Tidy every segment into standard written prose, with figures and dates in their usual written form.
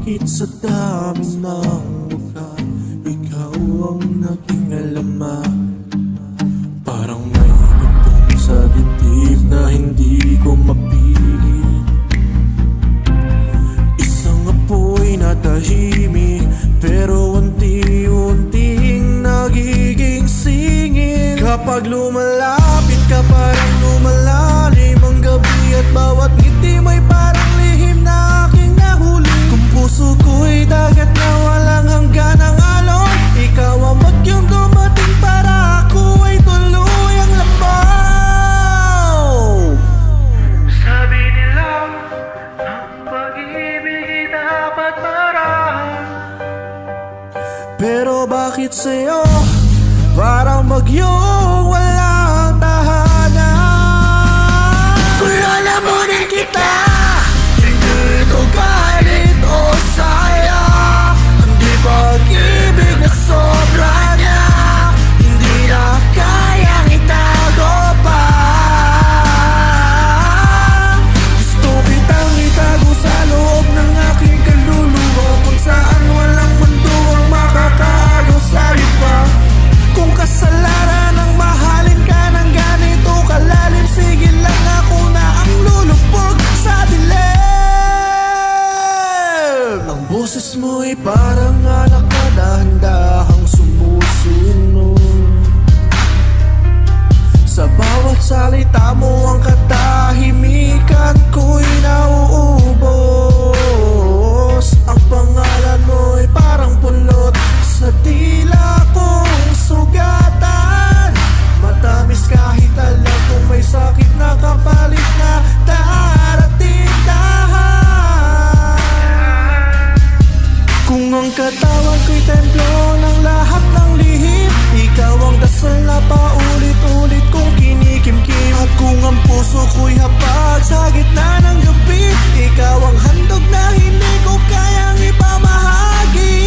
Bakit sa dami ng bukan ikaw ang naging alamat? Parang may dugtong sa dibdib na hindi ko mapilit. Isang apoy na tahimik pero unti-unting nagiging singit. Kapag lumalapit ka parang lumalalim ang gabi, at bawat ngiti mo'y parang lihim na aking nahuli. Kung puso ko'y dagat na walang hanggan ang alon, ikaw ang bagyong dumating para ako ay tuluyang labaw. Sabi nila, ang pag-ibig ay dapat marahan. Pero bakit sa'yo parang bagyong walang tahanan? Kung lalamunin kita, hindi ito galit o saya, hindi pag-ibig na sobra na, hindi na kayang itago pa. Gusto kitang itago sa loob ng aking kaluluwa, kung saan walang mundo ang makakaagaw sa iba. Kung kasalanan ang mahalin ka ng ganito kalalim, sige lang, ako na ang lulubog sa dilim. Ang boses mo'y parang alak na dahan-dahang sumusunod. Sa bawat salita mo ang katahimikan ko'y nauubos. Ang pangalan mo'y parang pulot sa dila kong sugatan. Matamis kahit alam kong may sakit na kapalit na darating dahan. Kung ang katawan ko'y templo ng lahat ng lihim, ikaw ang dasal na paulit-ulit kong kinikimkim. At kung ang puso ko'y hapag sa gitna ng gabi, ikaw ang handog na hindi ko kayang ipamahagi.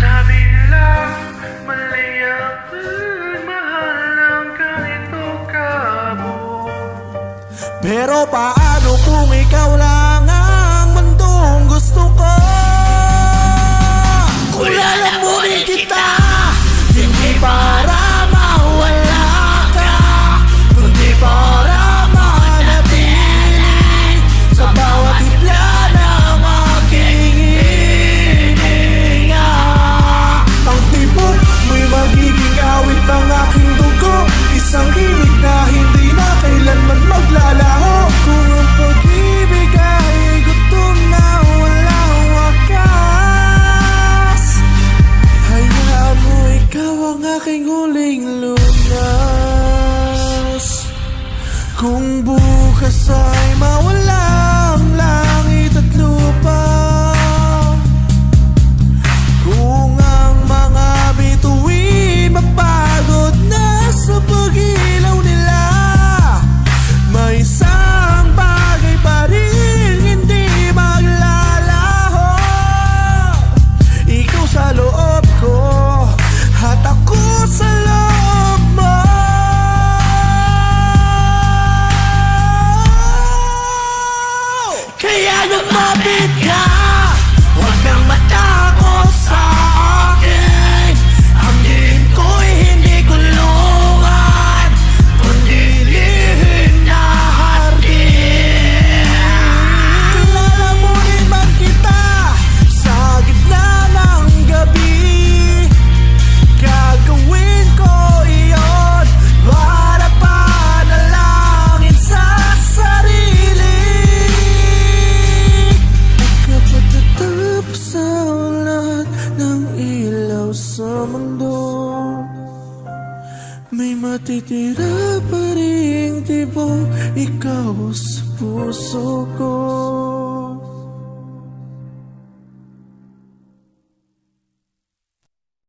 Sabi nila, mali ang pagmahal ng ganito kabuo. Pero paano kung ikaw lang ang mundong gusto ko? Kung lalamunin kita, hindi para mawala ka, kundi para manatili sa bawat hibla ng aking hininga. Ang tibok mo'y magiging awit ng aking dugo, isang himig na hindi na kailanman maglalaho. Kung ang pag-ibig ay gutom na walang wakas, hayaan mo ikaw ang aking huling lunas. Kung bukas ay mawalang langit at lupa, kung ang mga bituin mapagod na sa pag-ilaw nila, may isang bagay pa rin hindi maglalaho. Ikaw sa loob ko at ako sa loob mo. Kaya lumapit ka, huwag kang matakot sa akin. Ang dilim ko'y hindi kulungan, kundi lihim na hardin. Lalamunin man kita sa gitna ng gabi, gagawin ko iyon para panalangin sa sarili. Pagkatapos sa lahat ng ilaw sa mundo, may matitira pa ring tibok ikaw sa puso ko.